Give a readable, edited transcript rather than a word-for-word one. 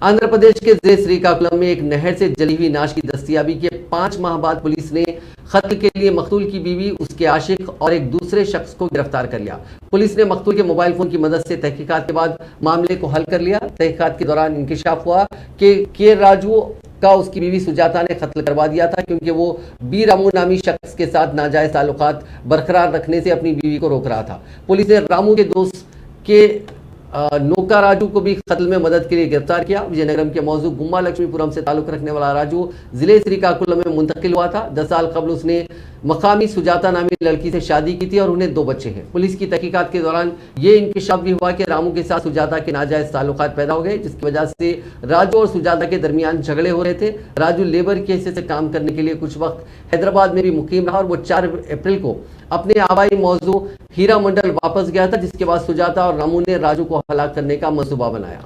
आंध्र प्रदेश के जिले श्रीकाकुलम में एक नहर से जली हुई लाश की दस्तयाबी के 5 माह बाद पुलिस ने कत्ल के लिए मकतूल की बीवी, उसके आशिक और एक दूसरे शख्स को गिरफ्तार कर लिया। पुलिस ने मकतूल के मोबाइल फोन की मदद से तहकीकात के बाद मामले को हल कर लिया। तहकीकात के दौरान इंकशाफ हुआ कि के राजू का उसकी बीवी सुजाता ने कत्ल करवा दिया था, क्योंकि वो बी रामू नामी शख्स के साथ नाजायज ताल्लुकात बरकरार रखने से अपनी बीवी को रोक रहा था। पुलिस ने रामू के दोस्त के नोका राजू को भी कत्ल में मदद के लिए गिरफ्तार किया। विजयनगरम के मौजू गुम्मा लक्ष्मीपुरम से ताल्लुक रखने वाला राजू जिले श्रीकाकुलम में मुंतकिल हुआ था। 10 साल कबल उसने मकामी सुजाता नामी लड़की से शादी की थी और उन्हें 2 बच्चे हैं। पुलिस की तहकीकात के दौरान ये इंकशाफ भी हुआ कि रामू के साथ सुजाता के नाजायज ताल्लुकात पैदा हो गए, जिसकी वजह से राजू और सुजाता के दरमियान झगड़े हो रहे थे। राजू लेबर के हिस्से से काम करने के लिए कुछ वक्त हैदराबाद में भी मुकीम रहा और वो 4 अप्रैल को अपने आबाई मौजू हीरा मंडल वापस गया था, जिसके बाद सुजाता और रामू ने राजू को हलाक करने का मंसूबा बनाया।